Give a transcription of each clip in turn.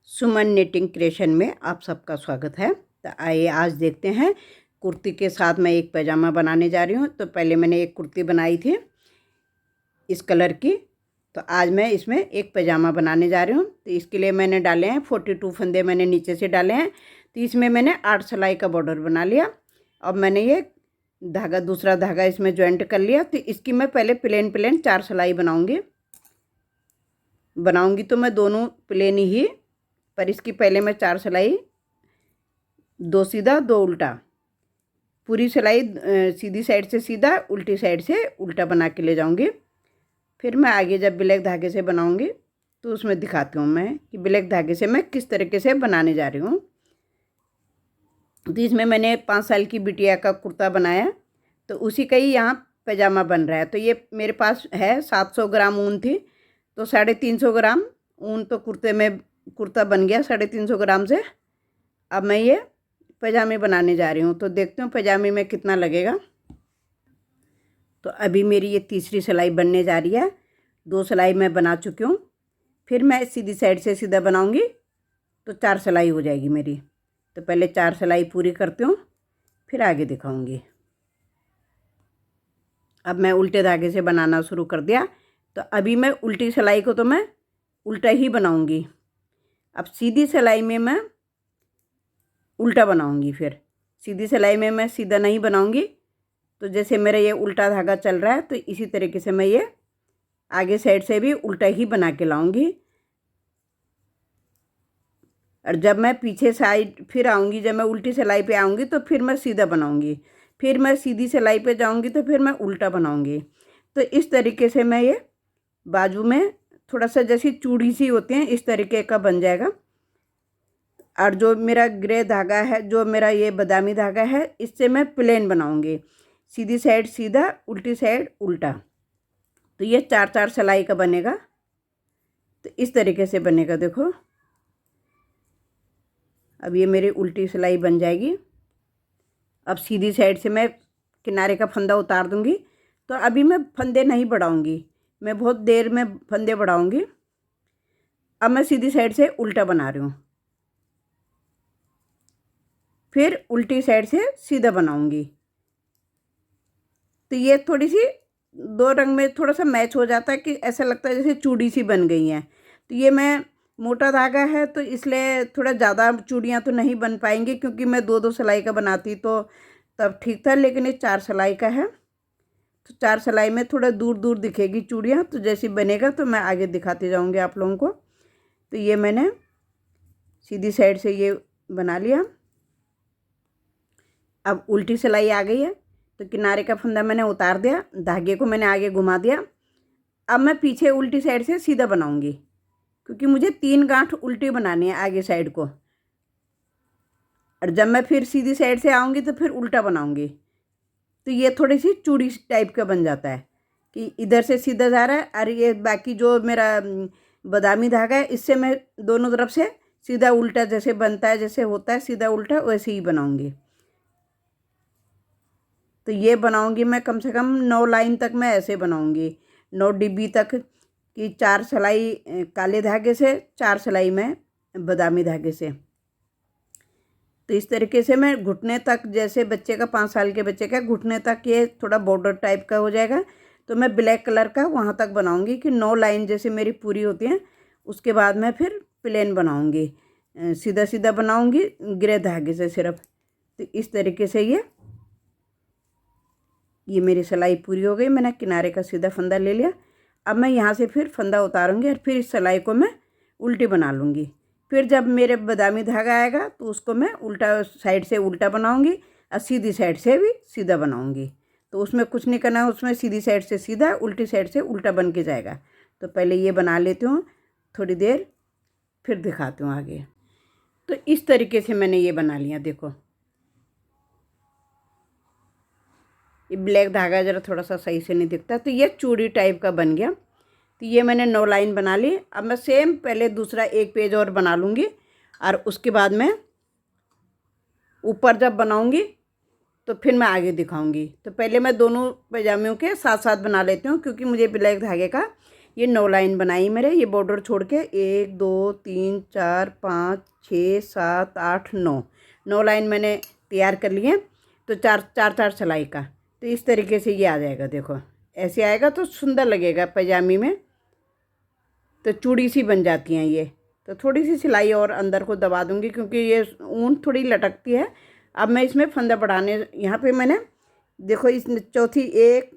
सुमन knitting creation में आप सबका स्वागत है। तो आइए आज देखते हैं कुर्ती के साथ मैं एक पैजामा बनाने जा रही हूँ। तो पहले मैंने एक कुर्ती बनाई थी इस कलर की, तो आज मैं इसमें एक पैजामा बनाने जा रही हूँ। तो इसके लिए मैंने डाले हैं 42 फंदे मैंने नीचे से डाले हैं। तो इसमें मैंने 8 सिलाई का बॉर्डर बना लिया। अब मैंने ये धागा दूसरा धागा इसमें ज्वाइंट कर लिया। तो इसकी मैं पहले प्लेन 4 सिलाई बनाऊँगी तो मैं दोनों प्लेन ही, पर इसकी पहले मैं 4 सिलाई, 2 सीधा 2 उल्टा, पूरी सिलाई सीधी साइड से सीधा, उल्टी साइड से उल्टा बना के ले जाऊंगी। फिर मैं आगे जब ब्लैक धागे से बनाऊंगी तो उसमें दिखाती हूँ मैं कि ब्लैक धागे से मैं किस तरीके से बनाने जा रही हूँ। तो इसमें मैंने 5 साल की बिटिया का कुर्ता बनाया, तो उसी का ही यहाँ पैजामा बन रहा है। तो ये मेरे पास है 700 ग्राम ऊन थी, तो 350 ग्राम ऊन तो कुर्ता बन गया 350 ग्राम से। अब मैं ये पैजामे बनाने जा रही हूँ, तो देखती हूँ पैजामे में कितना लगेगा। तो अभी मेरी ये तीसरी सिलाई बनने जा रही है। 2 सिलाई मैं बना चुकी हूँ। फिर मैं सीधी साइड से सीधा बनाऊँगी तो 4 सिलाई हो जाएगी मेरी। तो पहले 4 सिलाई पूरी करती हूँ, फिर आगे दिखाऊँगी। अब मैं उल्टे धागे से बनाना शुरू कर दिया। तो अभी मैं उल्टी सिलाई को तो मैं उल्टा ही बनाऊँगी। अब सीधी सिलाई में मैं उल्टा बनाऊंगी। फिर सीधी सिलाई में मैं सीधा नहीं बनाऊंगी। तो जैसे मेरा ये उल्टा धागा चल रहा है, तो इसी तरीके से मैं ये आगे साइड से भी उल्टा ही बना के लाऊंगी। और जब मैं पीछे साइड फिर आऊँगी, जब मैं उल्टी सिलाई पे आऊँगी तो फिर मैं सीधा बनाऊँगी। फिर मैं सीधी सिलाई पे जाऊँगी तो फिर मैं उल्टा बनाऊँगी। तो इस तरीके से मैं ये बाजू में थोड़ा सा जैसी चूड़ी सी होती हैं इस तरीके का बन जाएगा। और जो मेरा ग्रे धागा है, जो मेरा ये बादामी धागा है, इससे मैं प्लेन बनाऊंगी। सीधी साइड सीधा, उल्टी साइड उल्टा। तो ये 4 सिलाई का बनेगा। तो इस तरीके से बनेगा। देखो अब ये मेरी उल्टी सिलाई बन जाएगी। अब सीधी साइड से मैं किनारे का फंदा उतार दूंगी। तो अभी मैं फंदे नहीं बढ़ाऊंगी, मैं बहुत देर में फंदे बढ़ाऊंगी। अब मैं सीधी साइड से उल्टा बना रही हूँ, फिर उल्टी साइड से सीधा बनाऊंगी। तो ये थोड़ी सी 2 रंग में थोड़ा सा मैच हो जाता है कि ऐसा लगता है जैसे चूड़ी सी बन गई हैं। तो ये मैं मोटा धागा है तो इसलिए थोड़ा ज़्यादा चूड़ियाँ तो नहीं बन पाएंगी, क्योंकि मैं 2 सिलाई का बनाती तो तब ठीक था। लेकिन ये 4 सिलाई का है, तो 4 सिलाई में थोड़ा दूर दूर दिखेगी चूड़ियाँ। तो जैसे बनेगा तो मैं आगे दिखाती जाऊँगी आप लोगों को। तो ये मैंने सीधी साइड से ये बना लिया। अब उल्टी सिलाई आ गई है, तो किनारे का फंदा मैंने उतार दिया, धागे को मैंने आगे घुमा दिया। अब मैं पीछे उल्टी साइड से सीधा बनाऊंगी, क्योंकि मुझे 3 गांठ उल्टी बनानी है आगे साइड को। और जब मैं फिर सीधी साइड से आऊँगी तो फिर उल्टा बनाऊंगी। तो ये थोड़ी सी चूड़ी टाइप का बन जाता है कि इधर से सीधा जा रहा है। और ये बाकी जो मेरा बादामी धागा है, इससे मैं दोनों तरफ से सीधा उल्टा जैसे बनता है, जैसे होता है सीधा उल्टा, वैसे ही बनाऊँगी। तो ये बनाऊंगी मैं कम से कम 9 लाइन तक मैं ऐसे बनाऊंगी, 9 डिब्बी तक, कि 4 सिलाई काले धागे से, 4 सिलाई में बादामी धागे से। तो इस तरीके से मैं घुटने तक, जैसे बच्चे का 5 साल के बच्चे का घुटने तक ये थोड़ा बॉर्डर टाइप का हो जाएगा। तो मैं ब्लैक कलर का वहाँ तक बनाऊंगी कि 9 लाइन जैसे मेरी पूरी होती हैं। उसके बाद मैं फिर प्लेन बनाऊंगी, सीधा सीधा बनाऊंगी ग्रे धागे से सिर्फ। तो इस तरीके से ये मेरी सिलाई पूरी हो गई। मैंने किनारे का सीधा फंदा ले लिया। अब मैं यहाँ से फिर फंदा उतारूंगी और फिर इस सिलाई को मैं उल्टी बना लूँगी। फिर जब मेरे बादामी धागा आएगा तो उसको मैं उल्टा साइड से उल्टा बनाऊँगी और सीधी साइड से भी सीधा बनाऊँगी। तो उसमें कुछ नहीं करना है, उसमें सीधी साइड से सीधा, उल्टी साइड से उल्टा बन के जाएगा। तो पहले ये बना लेती हूँ थोड़ी देर, फिर दिखाती हूँ आगे। तो इस तरीके से मैंने ये बना लिया। देखो ये ब्लैक धागा ज़रा थोड़ा सा सही से नहीं दिखता, तो ये चूड़ी टाइप का बन गया। तो ये मैंने 9 लाइन बना ली। अब मैं सेम पहले दूसरा एक पेज और बना लूँगी, और उसके बाद मैं ऊपर जब बनाऊँगी तो फिर मैं आगे दिखाऊँगी। तो पहले मैं दोनों पैजामियों के साथ साथ बना लेती हूँ, क्योंकि मुझे ब्लैक धागे का ये 9 लाइन बनाई मेरे, ये बॉर्डर छोड़ के 1 2 3 4 5 6 7 8 9 लाइन मैंने तैयार कर लिए। तो चार चार चार सिलाई का, तो इस तरीके से ये आ जाएगा। देखो ऐसे आएगा तो सुंदर लगेगा पैजामी में, तो चूड़ी सी बन जाती हैं ये। तो थोड़ी सी सिलाई और अंदर को दबा दूंगी क्योंकि ये ऊन थोड़ी लटकती है। अब मैं इसमें फंदा बढ़ाने, यहाँ पे मैंने देखो इस चौथी एक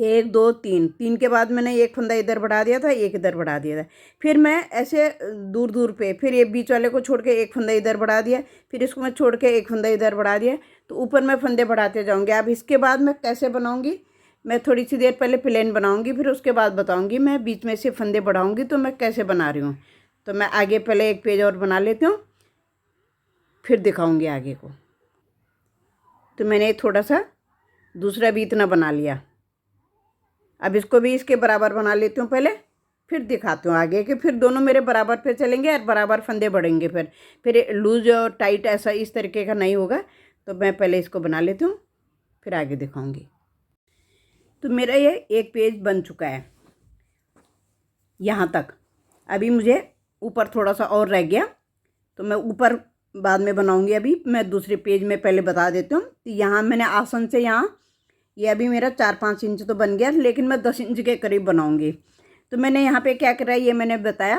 1 2 3 के बाद मैंने एक फंदा इधर बढ़ा दिया था, एक इधर बढ़ा दिया था। फिर मैं ऐसे दूर दूर पे फिर ये बीच वाले को छोड़ के एक फंदा इधर बढ़ा दिया, फिर इसको मैं छोड़ के एक फंदा इधर बढ़ा दिया। तो ऊपर मैं फंदे बढ़ाते जाऊँगी। अब इसके बाद मैं कैसे बनाऊँगी, मैं थोड़ी सी देर पहले प्लेन बनाऊँगी, फिर उसके बाद बताऊँगी मैं बीच में से फंदे बढ़ाऊँगी तो मैं कैसे बना रही हूँ। तो मैं आगे पहले एक पेज और बना लेती हूँ, फिर दिखाऊँगी आगे को। तो मैंने थोड़ा सा दूसरा भी इतना बना लिया। अब इसको भी इसके बराबर बना लेती हूँ पहले, फिर दिखाती हूँ आगे के। फिर दोनों मेरे बराबर पे चलेंगे और बराबर फंदे बढ़ेंगे। फिर लूज और टाइट ऐसा इस तरीके का नहीं होगा। तो मैं पहले इसको बना लेती हूँ, फिर आगे दिखाऊँगी। तो मेरा ये एक पेज बन चुका है यहाँ तक। अभी मुझे ऊपर थोड़ा सा और रह गया, तो मैं ऊपर बाद में बनाऊँगी। अभी मैं दूसरे पेज में पहले बता देती हूँ। तो यहाँ मैंने आसन से यहाँ ये अभी मेरा 4-5 इंच तो बन गया, लेकिन मैं 10 इंच के करीब बनाऊंगी। तो मैंने यहाँ पे क्या करा, ये मैंने बताया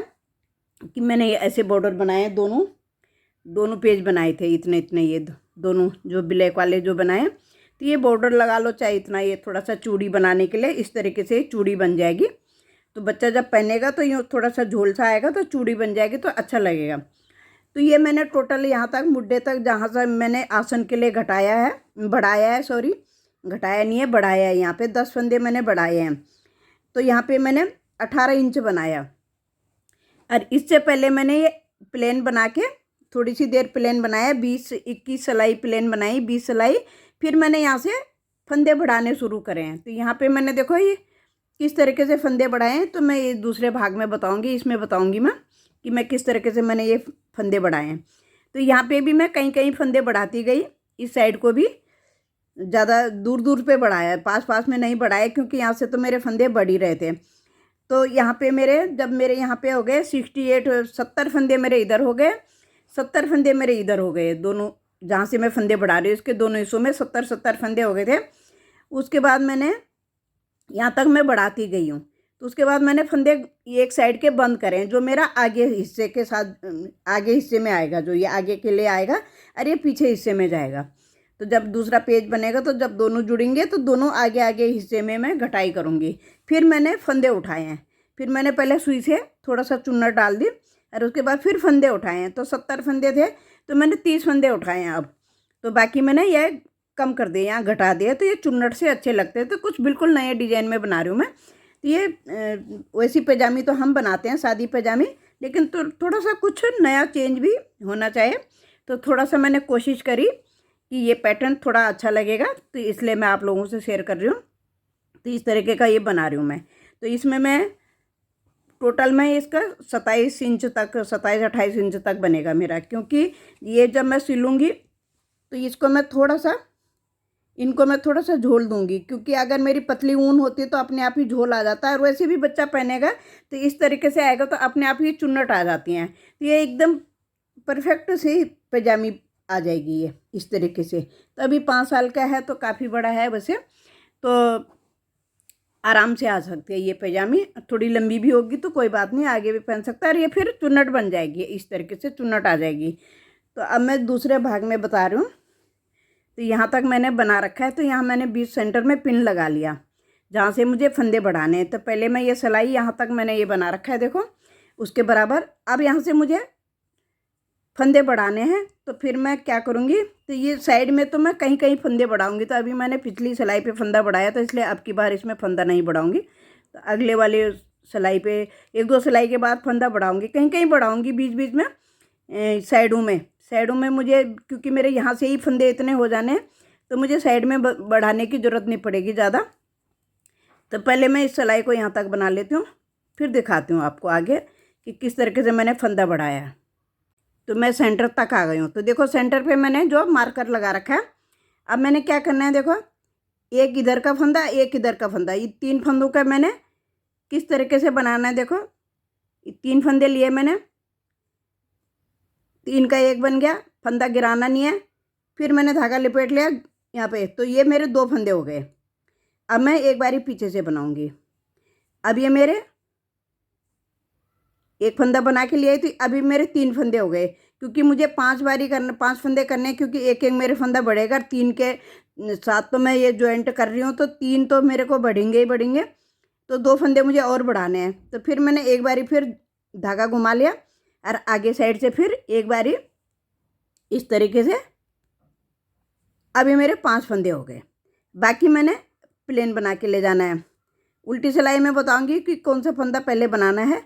कि मैंने ये ऐसे बॉर्डर बनाए, दोनों पेज बनाए थे इतने इतने, ये दोनों जो ब्लैक वाले जो बनाए। तो ये बॉर्डर लगा लो चाहे इतना, ये थोड़ा सा चूड़ी बनाने के लिए इस तरीके से चूड़ी बन जाएगी। तो बच्चा जब पहनेगा तो ये थोड़ा सा झोल सा आएगा, तो चूड़ी बन जाएगी तो अच्छा लगेगा। तो ये मैंने टोटल यहाँ तक मुड्ढे तक जहाँ से मैंने आसन के लिए बढ़ाया है, घटाया नहीं है, बढ़ाया है। यहाँ पे 10 फंदे मैंने बढ़ाए हैं। तो यहाँ पे मैंने 18 इंच बनाया। और इससे पहले मैंने ये प्लेन बना के थोड़ी सी देर प्लेन बनाया, 20-21 सिलाई प्लेन बनाई, 20 सिलाई। फिर मैंने यहाँ से फंदे बढ़ाने शुरू करे हैं। तो यहाँ पे मैंने देखो ये किस तरीके से फंदे बढ़ाए हैं। तो मैं ये दूसरे भाग में बताऊँगी, इसमें बताऊँगी मैं कि मैं किस तरीके से मैंने ये फंदे बढ़ाए हैं। तो यहाँ पे भी मैं कहीं कहीं फंदे बढ़ाती गई, इस साइड को भी ज़्यादा दूर दूर पे बढ़ाया, पास पास में नहीं बढ़ाया, क्योंकि यहाँ से तो मेरे फंदे बढ़ ही रहे थे। तो यहाँ पे जब मेरे यहाँ पे हो गए 70 फंदे मेरे इधर हो गए, 70 फंदे मेरे इधर हो गए। दोनों जहाँ से मैं फंदे बढ़ा रही हूँ उसके दोनों हिस्सों में 70 फंदे हो गए थे। उसके बाद मैंने यहाँ तक मैं बढ़ाती गई हूँ। तो उसके बाद मैंने फंदे एक साइड के बंद करें, जो मेरा आगे हिस्से के साथ आगे हिस्से में आएगा, जो ये आगे के लिए आएगा और ये पीछे हिस्से में जाएगा। तो जब दूसरा पेज बनेगा तो जब दोनों जुड़ेंगे तो दोनों आगे आगे हिस्से में मैं घटाई करूँगी। फिर मैंने फंदे उठाए हैं, फिर मैंने पहले सुई से थोड़ा सा चुन्नट डाल दी और उसके बाद फिर फंदे उठाए हैं। तो 70 फंदे थे तो मैंने 30 फंदे उठाए हैं। अब तो बाकी मैंने ये कम कर दिए, यहाँ घटा दिया। तो ये चुन्नट से अच्छे लगते हैं। तो कुछ बिल्कुल नए डिजाइन में बना रही हूँ मैं। तो ये वैसी पैजामी तो हम बनाते हैं, शादी पैजामी, लेकिन तो थोड़ा सा कुछ नया चेंज भी होना चाहिए। तो थोड़ा सा मैंने कोशिश करी कि ये पैटर्न थोड़ा अच्छा लगेगा, तो इसलिए मैं आप लोगों से शेयर कर रही हूँ। तो इस तरीके का ये बना रही हूँ मैं। तो इसमें मैं टोटल में इसका 27 इंच तक, 27-28 इंच तक बनेगा मेरा, क्योंकि ये जब मैं सिलूँगी तो इनको मैं थोड़ा सा झोल दूंगी, क्योंकि अगर मेरी पतली ऊन होती तो अपने आप ही झोल आ जाता है। और वैसे भी बच्चा पहनेगा तो इस तरीके से आएगा तो अपने आप ही चुन्नट आ जाती हैं। तो ये एकदम परफेक्ट सी पैजामी आ जाएगी ये इस तरीके से। तो अभी 5 साल का है तो काफ़ी बड़ा है वैसे, तो आराम से आ सकती है ये पैजामी। थोड़ी लंबी भी होगी तो कोई बात नहीं, आगे भी पहन सकता है। और ये फिर चुन्नट बन जाएगी, इस तरीके से चुन्नट आ जाएगी। तो अब मैं दूसरे भाग में बता रही हूँ। तो यहाँ तक मैंने बना रखा है। तो यहाँ मैंने बीच सेंटर में पिन लगा लिया जहाँ से मुझे फंदे बढ़ाने हैं। तो पहले मैं ये सिलाई यहाँ तक मैंने ये बना रखा है, देखो उसके बराबर। अब यहाँ से मुझे फंदे बढ़ाने हैं, तो फिर मैं क्या करूँगी, तो ये साइड में तो मैं कहीं कहीं फंदे बढ़ाऊँगी। तो अभी मैंने पिछली सिलाई पे फंदा बढ़ाया, तो इसलिए अब की बार इसमें फंदा नहीं बढ़ाऊँगी। तो अगले वाले सिलाई पे 1-2 सिलाई के बाद फंदा बढ़ाऊँगी, कहीं कहीं बढ़ाऊँगी बीच बीच में साइडों में मुझे, क्योंकि मेरे यहाँ से ही फंदे इतने हो जाने हैं तो मुझे साइड में बढ़ाने की ज़रूरत नहीं पड़ेगी ज़्यादा। तो पहले मैं इस सिलाई को यहाँ तक बना लेती हूँ, फिर दिखाती हूँ आपको आगे कि किस तरीके से मैंने फंदा बढ़ाया है। तो मैं सेंटर तक आ गई हूँ। तो देखो सेंटर पे मैंने जो मार्कर लगा रखा है। अब मैंने क्या करना है, देखो एक इधर का फंदा, एक इधर का फंदा, ये 3 फंदों का मैंने किस तरीके से बनाना है देखो, 3 फंदे लिए मैंने, 3 का 1 बन गया, फंदा गिराना नहीं है। फिर मैंने धागा लिपेट लिया यहाँ पे, तो ये मेरे 2 फंदे हो गए। अब मैं एक बारी पीछे से बनाऊंगी। अब ये मेरे 1 फंदा बना के लिए, तो अभी मेरे 3 फंदे हो गए, क्योंकि मुझे 5 बारी करना, 5 फंदे करने, क्योंकि एक एक मेरे फंदा बढ़ेगा। 3 के साथ तो मैं ये जॉइंट कर रही हूँ, तो 3 तो मेरे को बढ़ेंगे ही बढ़ेंगे, तो 2 फंदे मुझे और बढ़ाने हैं। तो फिर मैंने एक बारी फिर धागा घुमा लिया और आगे साइड से फिर एक बारी इस तरीके से। अभी मेरे 5 फंदे हो गए। बाकी मैंने प्लेन बना के ले जाना है। उल्टी सिलाई में बताऊंगी कि कौन सा फंदा पहले बनाना है।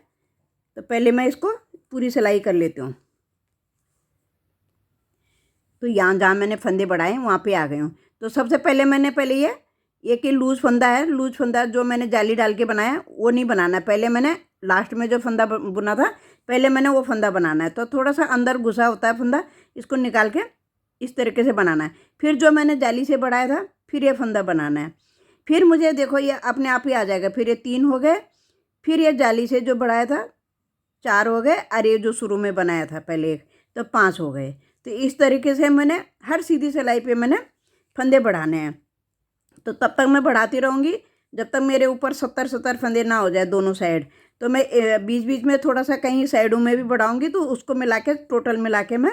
तो पहले मैं इसको पूरी सिलाई कर लेती हूँ। तो यहाँ जहाँ मैंने फंदे बढ़ाए वहाँ पे आ गई हूँ। तो सबसे पहले मैंने ये एक ही लूज़ फंदा है, लूज़ फंदा जो मैंने जाली डाल के बनाया वो नहीं बनाना है। पहले मैंने लास्ट में जो फंदा बुना था, पहले मैंने वो फंदा बनाना है। तो थोड़ा सा अंदर घुसा होता है फंदा, इसको निकाल के इस तरीके से बनाना है। फिर जो मैंने जाली से बढ़ाया था, फिर ये फंदा बनाना है। फिर मुझे देखो ये अपने आप ही आ जाएगा। फिर ये 3 हो गए, फिर ये जाली से जो बढ़ाया था 4 हो गए, और ये जो शुरू में बनाया था पहले 1, तो 5 हो गए। तो इस तरीके से मैंने हर सीधी सिलाई पे मैंने फंदे बढ़ाने हैं। तो तब तक मैं बढ़ाती रहूँगी जब तक मेरे ऊपर 70 फंदे ना हो जाए दोनों साइड। तो मैं बीच बीच में थोड़ा सा कहीं साइडों में भी बढ़ाऊँगी, तो उसको मिला के टोटल मिला के मैं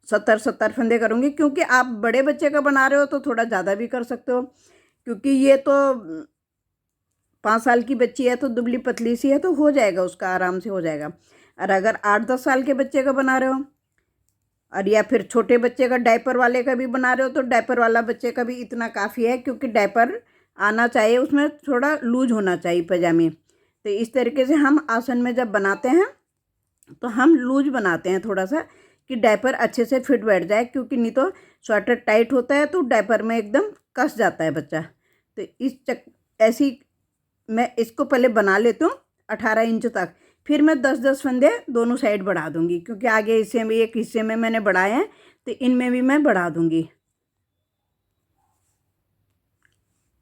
70 फंदे करूँगी। क्योंकि आप बड़े बच्चे का बना रहे हो तो थोड़ा ज़्यादा भी कर सकते हो, क्योंकि ये तो 5 साल की बच्ची है, तो दुबली पतली सी है, तो हो जाएगा, उसका आराम से हो जाएगा। और अगर 8-10 साल के बच्चे का बना रहे हो, और या फिर छोटे बच्चे का डायपर वाले का भी बना रहे हो, तो डायपर वाला बच्चे का भी इतना काफ़ी है, क्योंकि डायपर आना चाहिए, उसमें थोड़ा लूज होना चाहिए पजामे। तो इस तरीके से हम आसन में जब बनाते हैं तो हम लूज बनाते हैं थोड़ा सा, कि डायपर अच्छे से फिट बैठ जाए, क्योंकि नहीं तो स्वेटर टाइट होता है तो डायपर में एकदम कस जाता है बच्चा। तो ऐसी मैं इसको पहले बना लेती हूँ 18 इंच तक। फिर मैं 10-10 फंदे दोनों साइड बढ़ा दूंगी, क्योंकि आगे हिस्से में, एक हिस्से में मैंने बढ़ाए हैं, तो इनमें भी मैं बढ़ा दूंगी।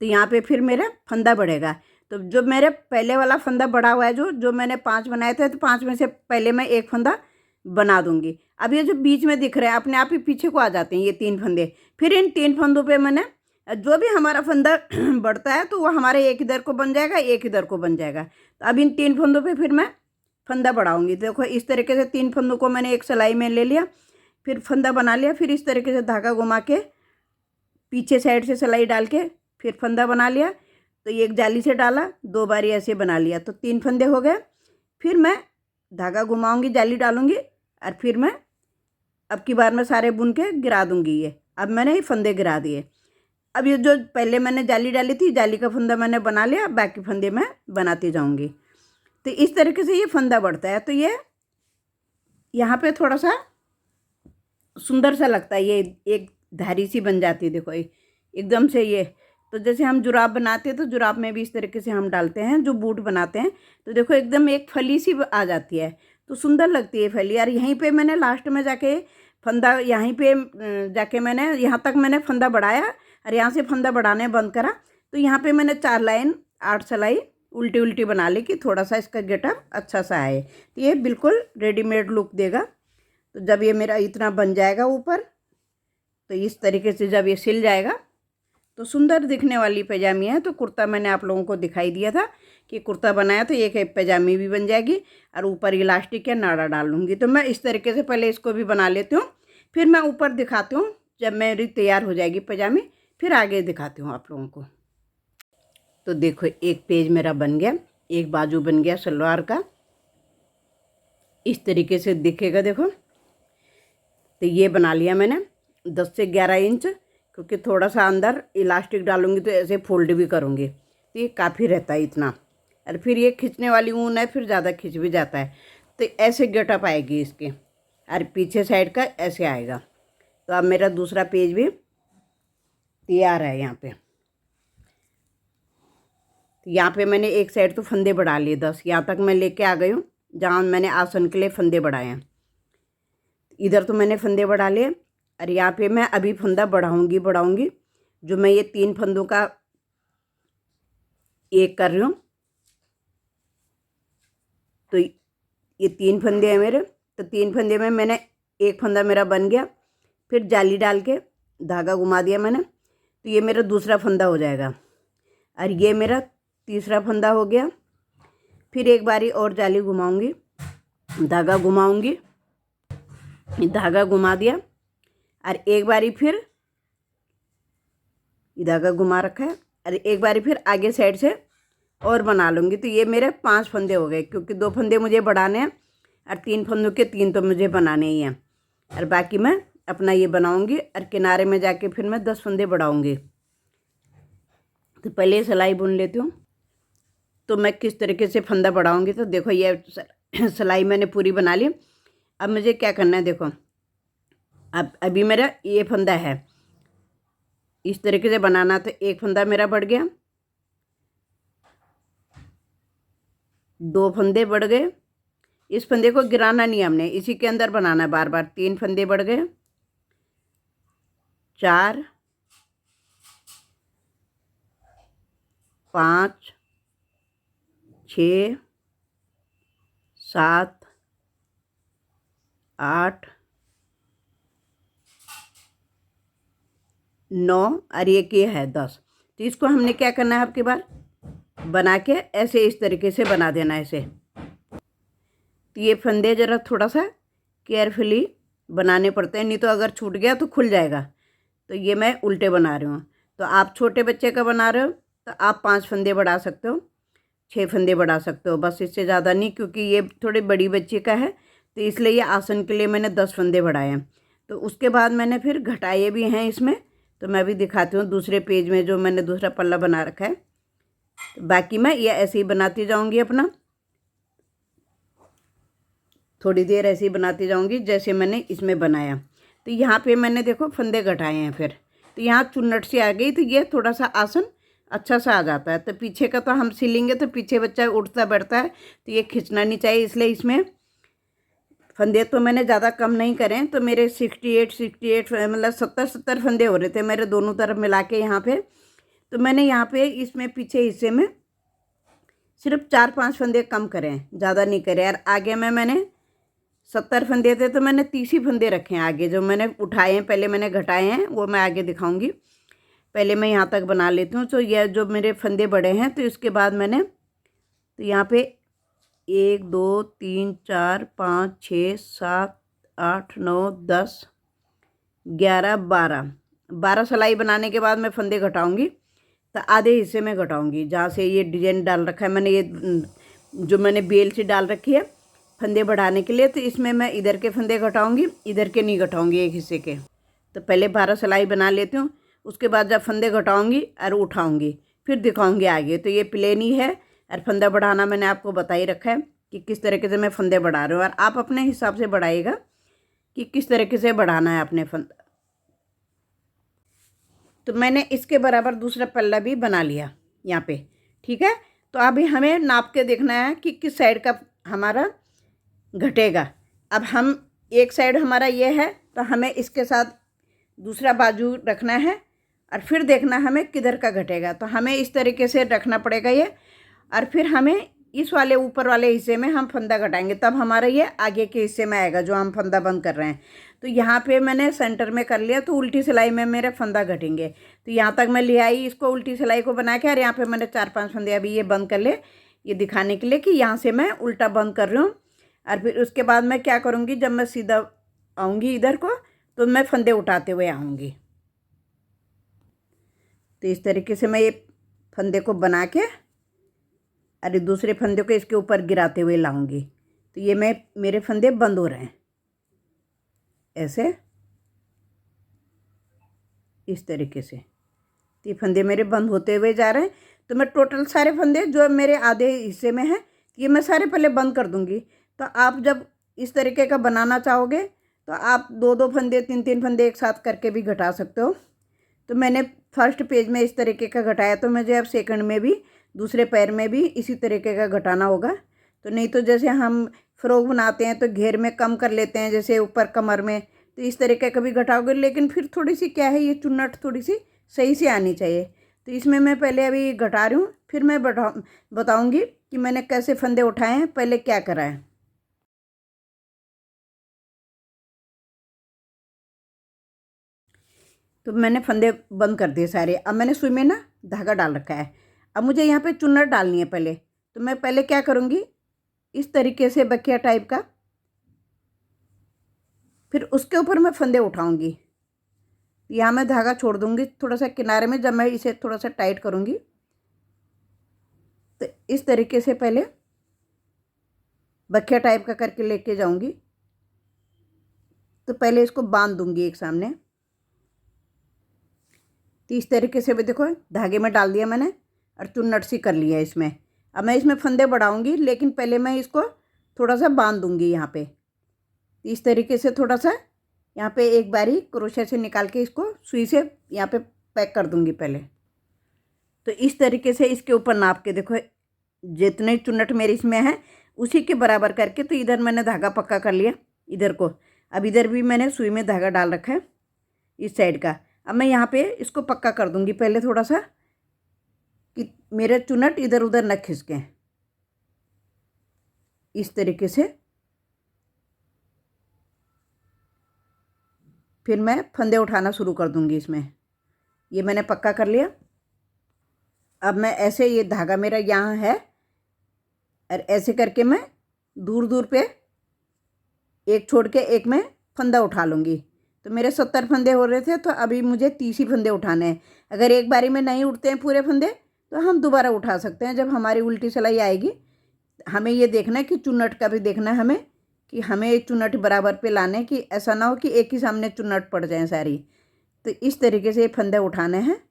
तो यहाँ पे फिर मेरा फंदा बढ़ेगा। तो जो मेरे पहले वाला फंदा बढ़ा हुआ है, जो मैंने 5 बनाए थे, तो 5 में से पहले मैं 1 फंदा बना दूंगी। अब ये जो बीच में दिख रहे हैं अपने आप ही पीछे को आ जाते हैं ये 3 फंदे। फिर इन 3 फंदों पे मैंने जो भी हमारा फंदा बढ़ता है, तो वो हमारे एक इधर को बन जाएगा, एक इधर को बन जाएगा। तो अब इन 3 फंदों पे फिर मैं फंदा बढ़ाऊंगी। देखो इस तरीके से 3 फंदों को मैंने एक सिलाई में ले लिया, फिर फंदा बना लिया, फिर इस तरीके से धागा घुमा के पीछे साइड से सिलाई डाल के फिर फंदा बना लिया। तो एक जाली से डाला, 2 बारी ऐसे बना लिया, तो 3 फंदे हो गए। फिर मैं धागा घुमाऊंगी, जाली डालूंगी, और फिर मैं अब की बार मैं सारे बुन के गिरा दूंगी। ये अब मैंने ये फंदे गिरा दिए। अब ये जो पहले मैंने जाली डाली थी, जाली का फंदा मैंने बना लिया, बाकी फंदे मैं बनाती जाऊंगी। तो इस तरीके से ये फंदा बढ़ता है। तो ये यहाँ पे थोड़ा सा सुंदर सा लगता है, ये एक धारी सी बन जाती है। देखो एकदम से ये, तो जैसे हम जुराब बनाते हैं, तो जुराब में भी इस तरीके से हम डालते हैं, जो बूट बनाते हैं, तो देखो एकदम एक फली सी आ जाती है, तो सुंदर लगती है फली। और यहीं पे मैंने लास्ट में जाके फंदा, यहीं पे जाके मैंने यहाँ तक मैंने फंदा बढ़ाया, और यहाँ से फंदा बढ़ाने बंद करा। तो यहाँ पे मैंने 4 लाइन 8 सिलाई उल्टी उल्टी बना ली, कि थोड़ा सा इसका गेटअप अच्छा सा आए। तो ये बिल्कुल रेडीमेड लुक देगा। तो जब ये मेरा इतना बन जाएगा ऊपर, तो इस तरीके से जब ये सिल जाएगा, तो सुंदर दिखने वाली पैजामी है। तो कुर्ता मैंने आप लोगों को दिखाई दिया था कि कुर्ता बनाया, तो एक पैजामी भी बन जाएगी, और ऊपर इलास्टिक या नाड़ा डाल लूँगी। तो मैं इस तरीके से पहले इसको भी बना लेती हूँ, फिर मैं ऊपर दिखाती हूँ जब मेरी तैयार हो जाएगी पैजामी, फिर आगे दिखाती हूँ आप लोगों को। तो देखो एक पेज मेरा बन गया, एक बाजू बन गया सलवार का, इस तरीके से दिखेगा। देखो तो ये बना लिया मैंने 10 से 11 इंच, क्योंकि थोड़ा सा अंदर इलास्टिक डालूंगी, तो ऐसे फोल्ड भी करूँगी, तो ये काफ़ी रहता है इतना। और फिर ये खींचने वाली ऊन है, फिर ज़्यादा खींच भी जाता है। तो ऐसे गेटअप आएगी इसके, और पीछे साइड का ऐसे आएगा। तो अब मेरा दूसरा पेज भी तैयार है। यहाँ पे तो यहाँ पे मैंने एक साइड तो फंदे बढ़ा लिए 10, यहाँ तक मैं लेके आ गई हूँ जहाँ मैंने आसन के लिए फंदे बढ़ाए हैं। इधर तो मैंने फंदे बढ़ा लिए, और यहाँ पे मैं अभी फंदा बढ़ाऊंगी। जो मैं ये 3 फंदों का एक कर रही हूँ। तो ये 3 फंदे हैं मेरे, तो 3 फंदे में मैंने एक फंदा मेरा बन गया। फिर जाली डाल के धागा घुमा दिया मैंने, तो ये मेरा दूसरा फंदा हो जाएगा और ये मेरा तीसरा फंदा हो गया। फिर एक बारी और जाली घुमाऊंगी, धागा घुमाऊंगी, धागा घुमा दिया और एक बारी फिर धागा घुमा रखा है और एक बारी फिर आगे साइड से और बना लूँगी। तो ये मेरे 5 फंदे हो गए, क्योंकि 2 फंदे मुझे बढ़ाने हैं और 3 फंदों के 3 तो मुझे बनाने ही हैं और बाकी मैं अपना ये बनाऊंगी और किनारे में जाके फिर मैं 10 फंदे बढ़ाऊंगी। तो पहले सिलाई बुन लेती हूँ। तो मैं किस तरीके से फंदा बढ़ाऊंगी, तो देखो ये सिलाई मैंने पूरी बना ली। अब मुझे क्या करना है, देखो अब अभी मेरा ये फंदा है, इस तरीके से बनाना। तो एक फंदा मेरा बढ़ गया, 2 फंदे बढ़ गए। इस फंदे को गिराना नहीं हमने, इसी के अंदर बनाना है बार बार। 3 फंदे बढ़ गए, 4, 5, 6, 7, 8, 9 और ये है 10। तो इसको हमने क्या करना है, आपके बार बना के ऐसे इस तरीके से बना देना है ऐसे। तो ये फंदे ज़रा थोड़ा सा केयरफुली बनाने पड़ते हैं, नहीं तो अगर छूट गया तो खुल जाएगा। तो ये मैं उल्टे बना रही हूँ। तो आप छोटे बच्चे का बना रहे हो तो आप 5 फंदे बढ़ा सकते हो, 6 फंदे बढ़ा सकते हो, बस इससे ज़्यादा नहीं, क्योंकि ये थोड़ी बड़ी बच्ची का है तो इसलिए ये आसन के लिए मैंने 10 फंदे बढ़ाए हैं। तो उसके बाद मैंने फिर घटाए भी हैं इसमें, तो मैं भी दिखाती हूँ दूसरे पेज में जो मैंने दूसरा पल्ला बना रखा है। तो बाकी मैं ये ऐसे ही बनाती जाऊँगी, अपना थोड़ी देर ऐसे ही बनाती जाऊँगी जैसे मैंने इसमें बनाया। तो यहाँ पे मैंने देखो फंदे घटाए हैं, फिर तो यहाँ चुन्नट सी आ गई, तो ये थोड़ा सा आसन अच्छा सा आ जाता है। तो पीछे का तो हम सिलेंगे तो पीछे बच्चा उठता बैठता है, तो ये खींचना नहीं चाहिए, इसलिए इसमें फंदे तो मैंने ज़्यादा कम नहीं करें। तो मेरे 68 मतलब 70 फंदे हो रहे थे मेरे दोनों तरफ मिला के यहाँ पे। तो मैंने यहाँ पे इसमें पीछे हिस्से में सिर्फ 4-5 फंदे कम करें, ज़्यादा नहीं करे। और आगे में मैंने 70 फंदे थे तो मैंने 30 ही फंदे रखे हैं आगे, जो मैंने उठाए हैं पहले मैंने घटाए हैं वो मैं आगे दिखाऊंगी। पहले मैं यहाँ तक बना लेती हूँ। तो यह जो मेरे फंदे बड़े हैं, तो इसके बाद मैंने तो यहाँ पे 1 2 3 4 5 6 7 8 9 10 11 12 सिलाई बनाने के बाद मैं फंदे घटाऊंगी। तो आधे हिस्से में घटाऊंगी जहाँ से ये डिजाइन डाल रखा है मैंने, ये जो मैंने बेल से डाल रखी है फंदे बढ़ाने के लिए। तो इसमें मैं इधर के फंदे घटाऊंगी, इधर के नहीं घटाऊंगी एक हिस्से के। तो पहले 12 सिलाई बना लेती हूँ, उसके बाद जब फंदे घटाऊंगी और उठाऊंगी फिर दिखाऊंगी आगे। तो ये प्लेन ही है और फंदा बढ़ाना मैंने आपको बता ही रखा है कि किस तरीके से मैं फंदे बढ़ा रही हूँ, और आप अपने हिसाब से बढ़ाइएगा कि किस तरीके से बढ़ाना है अपने फंदा। तो मैंने इसके बराबर दूसरा पल्ला भी बना लिया यहाँ पे, ठीक है। तो अभी हमें नाप के देखना है कि किस साइड का हमारा घटेगा। अब हम एक साइड हमारा ये है, तो हमें इसके साथ दूसरा बाजू रखना है और फिर देखना हमें किधर का घटेगा। तो हमें इस तरीके से रखना पड़ेगा ये, और फिर हमें इस वाले ऊपर वाले हिस्से में हम फंदा घटाएंगे, तब हमारा ये आगे के हिस्से में आएगा जो हम फंदा बंद कर रहे हैं। तो यहाँ पे मैंने सेंटर में कर लिया, तो उल्टी सिलाई में मेरे फंदा घटेंगे। तो यहाँ तक मैं ले आई इसको उल्टी सिलाई को बना के, और यहाँ पे मैंने 4-5 फंदे अभी ये बंद कर ले, ये दिखाने के लिए कि यहाँ से मैं उल्टा बंद कर रही हूँ। और फिर उसके बाद मैं क्या करूँगी, जब मैं सीधा आऊँगी इधर को तो मैं फंदे उठाते हुए आऊँगी। तो इस तरीके से मैं ये फंदे को बना के और दूसरे फंदे को इसके ऊपर गिराते हुए लाऊंगी। तो ये मेरे फंदे बंद हो रहे हैं ऐसे, इस तरीके से। तो ये फंदे मेरे बंद होते हुए जा रहे हैं। तो मैं टोटल सारे फंदे जो मेरे आधे हिस्से में हैं ये मैं सारे पहले बंद कर दूंगी। तो आप जब इस तरीके का बनाना चाहोगे तो आप 2-2 फंदे 3-3 फंदे एक साथ करके भी घटा सकते हो। तो मैंने फर्स्ट पेज में इस तरीके का घटाया, तो मुझे अब सेकंड में भी दूसरे पैर में भी इसी तरीके का घटाना होगा। तो नहीं तो जैसे हम फ्रॉक बनाते हैं तो घेर में कम कर लेते हैं, जैसे ऊपर कमर में, तो इस तरीके का भी घटाओगे, लेकिन फिर थोड़ी सी क्या है ये चुन्नट थोड़ी सी सही से आनी चाहिए। तो इसमें मैं पहले अभी घटा रही हूँ, फिर मैं बताऊँगी कि मैंने कैसे फंदे उठाए हैं, पहले क्या करा है। तो मैंने फंदे बंद कर दिए सारे। अब मैंने सुई में ना धागा डाल रखा है। अब मुझे यहाँ पे चुन्नट डालनी है पहले। तो मैं पहले क्या करूँगी, इस तरीके से बकिया टाइप का, फिर उसके ऊपर मैं फंदे उठाऊँगी। यहाँ मैं धागा छोड़ दूँगी थोड़ा सा किनारे में, जब मैं इसे थोड़ा सा टाइट करूँगी तो इस तरीके से पहले बकिया टाइप का करके लेके जाऊँगी। तो पहले इसको बांध दूँगी एक सामने। तो इस तरीके से भी देखो धागे में डाल दिया मैंने और चुन्नट सी कर लिया इसमें। अब मैं इसमें फंदे बढ़ाऊँगी, लेकिन पहले मैं इसको थोड़ा सा बांध दूँगी यहाँ पे। इस तरीके से थोड़ा सा यहाँ पे एक बारी क्रोशे से निकाल के इसको सुई से यहाँ पे पैक कर दूँगी पहले। तो इस तरीके से इसके ऊपर नाप के देखो, जितने चुन्नट मेरी इसमें है उसी के बराबर करके, तो इधर मैंने धागा पक्का कर लिया इधर को। अब इधर भी मैंने सुई में धागा डाल रखा है इस साइड का। अब मैं यहाँ पे इसको पक्का कर दूँगी पहले थोड़ा सा, कि मेरे चुन्नट इधर उधर न खिसकें। इस तरीके से फिर मैं फंदे उठाना शुरू कर दूँगी इसमें। ये मैंने पक्का कर लिया। अब मैं ऐसे, ये धागा मेरा यहाँ है और ऐसे करके मैं दूर दूर पे एक छोड़ के एक में फंदा उठा लूँगी। तो मेरे 70 फंदे हो रहे थे, तो अभी मुझे 30 ही फंदे उठाने हैं। अगर एक बारी में नहीं उठते हैं पूरे फंदे तो हम दोबारा उठा सकते हैं। जब हमारी उल्टी सिलाई आएगी, हमें ये देखना है कि चुन्नट का भी देखना है हमें, कि हमें चुन्नट बराबर पे लाने, कि ऐसा ना हो कि एक ही सामने चुन्नट पड़ जाए सारी। तो इस तरीके से ये फंदे उठाने हैं,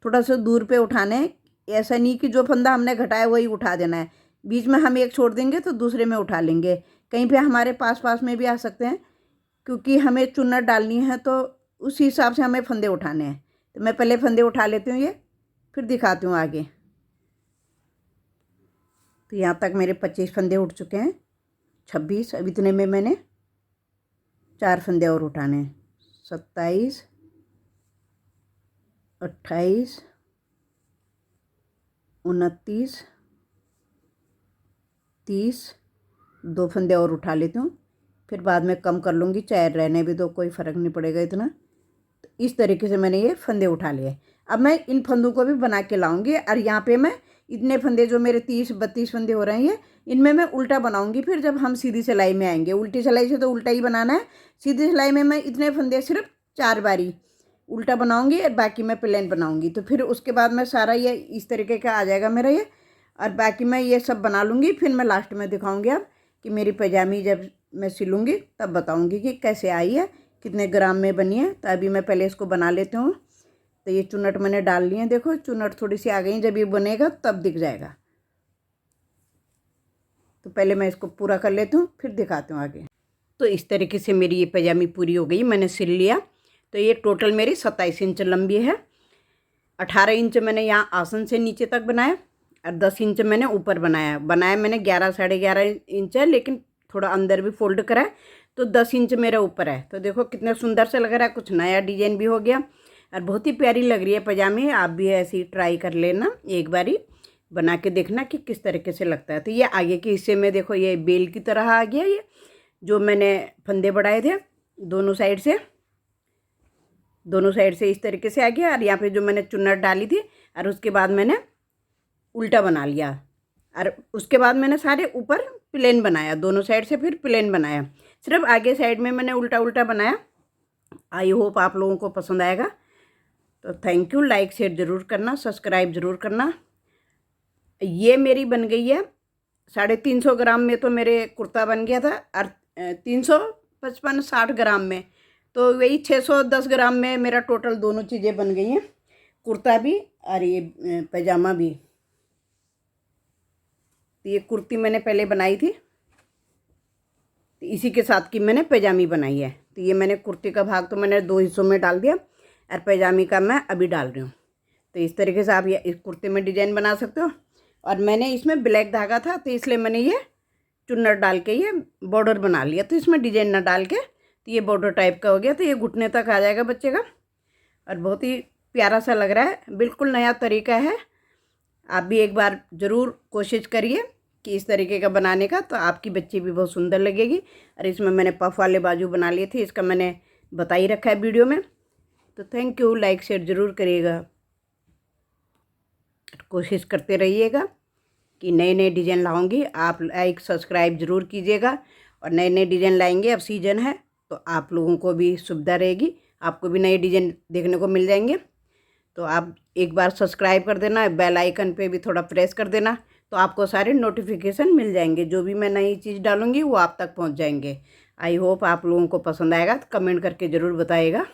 थोड़ा सा दूर पे उठाने हैं। ऐसा नहीं कि जो फंदा हमने घटाया वही उठा देना है। बीच में हम एक छोड़ देंगे तो दूसरे में उठा लेंगे। कहीं पे हमारे पास पास में भी आ सकते हैं, क्योंकि हमें चुन्नट डालनी है तो उस हिसाब से हमें फंदे उठाने हैं। तो मैं पहले फंदे उठा लेती हूँ ये, फिर दिखाती हूँ आगे। तो यहाँ तक मेरे 25 फंदे उठ चुके हैं, 26। अब इतने में मैंने 4 फंदे और उठाने हैं। 27, 28, 29, 30। 2 फंदे और उठा लेती हूँ, फिर बाद में कम कर लूँगी, चाहे रहने भी दो, कोई फ़र्क नहीं पड़ेगा इतना। तो इस तरीके से मैंने ये फंदे उठा लिए। अब मैं इन फंदों को भी बना के लाऊंगी, और यहाँ पे मैं इतने फंदे जो मेरे 30-32 फंदे हो रहे हैं, इनमें मैं उल्टा बनाऊंगी। फिर जब हम सीधी सिलाई में आएंगे, उल्टी सिलाई से तो उल्टा ही बनाना है, सीधी सिलाई में मैं इतने फंदे सिर्फ 4 बारी उल्टा बनाऊंगी और बाकी मैं प्लेन बनाऊंगी। तो फिर उसके बाद मैं सारा ये इस तरीके का आ जाएगा मेरा ये, और बाकी मैं ये सब बना लूँगी। फिर मैं लास्ट में दिखाऊँगी अब कि मेरी पैजामी जब मैं सिलूँगी तब बताऊँगी कि कैसे आई है, कितने ग्राम में बनी है। तो अभी मैं पहले इसको बना लेती हूँ। तो ये चुन्नट मैंने डाल ली है, देखो चुन्नट थोड़ी सी आ गई, जब ये बनेगा तब दिख जाएगा। तो पहले मैं इसको पूरा कर लेती हूँ, फिर दिखाती हूँ आगे। तो इस तरीके से मेरी ये पैजामी पूरी हो गई, मैंने सिल लिया। तो ये टोटल मेरी 27 इंच लंबी है। 18 इंच मैंने यहाँ आसन से नीचे तक बनाया, और 10 इंच मैंने ऊपर बनाया मैंने 11 साढ़े 11 इंच है, लेकिन थोड़ा अंदर भी फोल्ड करा है, तो 10 इंच मेरा ऊपर है। तो देखो कितना सुंदर से लग रहा है, कुछ नया डिजाइन भी हो गया और बहुत ही प्यारी लग रही है पैजामे। आप भी ऐसे ही ट्राई कर लेना, एक बारी बना के देखना कि किस तरीके से लगता है। तो ये आगे के हिस्से में देखो, ये बेल की तरह आ गया, ये जो मैंने फंदे बढ़ाए थे दोनों साइड से इस तरीके से आ गया। और यहाँ पे जो मैंने चुन्नट डाली थी, और उसके बाद मैंने उल्टा बना लिया, और उसके बाद मैंने सारे ऊपर प्लेन बनाया, दोनों साइड से फिर प्लेन बनाया। सिर्फ आगे साइड में मैंने उल्टा उल्टा बनाया। आई होप आप लोगों को पसंद आएगा। तो थैंक यू, लाइक शेयर ज़रूर करना, सब्सक्राइब ज़रूर करना। ये मेरी बन गई है 350 ग्राम में, तो मेरे कुर्ता बन गया था, और 355-60 ग्राम में, तो वही 610 ग्राम में मेरा टोटल दोनों चीज़ें बन गई हैं, कुर्ता भी और ये पैजामा भी। तो ये कुर्ती मैंने पहले बनाई थी, तो इसी के साथ की मैंने पैजामी बनाई है। तो ये मैंने कुर्ती का भाग तो मैंने 2 हिस्सों में डाल दिया, और पैजामी का मैं अभी डाल रही हूँ। तो इस तरीके से आप ये इस कुर्ते में डिजाइन बना सकते हो। और मैंने इसमें ब्लैक धागा था, तो इसलिए मैंने ये चुन्नट डाल के ये बॉर्डर बना लिया। तो इसमें डिजाइन ना डाल के, तो ये बॉर्डर टाइप का हो गया। तो ये घुटने तक आ जाएगा बच्चे का, और बहुत ही प्यारा सा लग रहा है, बिल्कुल नया तरीका है। आप भी एक बार ज़रूर कोशिश करिए कि इस तरीके का बनाने का, तो आपकी बच्ची भी बहुत सुंदर लगेगी। और इसमें मैंने पफ वाले बाजू बना लिए थे, इसका मैंने बता ही रखा है वीडियो में। तो थैंक यू, लाइक शेयर ज़रूर करिएगा, कोशिश करते रहिएगा कि नए नए डिज़ाइन लाऊंगी। आप लाइक सब्सक्राइब ज़रूर कीजिएगा, और नए नए डिज़ाइन लाएंगे। अब सीजन है तो आप लोगों को भी सुविधा रहेगी, आपको भी नए डिज़ाइन देखने को मिल जाएंगे। तो आप एक बार सब्सक्राइब कर देना, बेल आइकन पे भी थोड़ा प्रेस कर देना, तो आपको सारे नोटिफिकेशन मिल जाएंगे। जो भी मैं नई चीज़ डालूंगी वो आप तक पहुंच जाएंगे। आई होप आप लोगों को पसंद आएगा, तो कमेंट करके ज़रूर बताइएगा।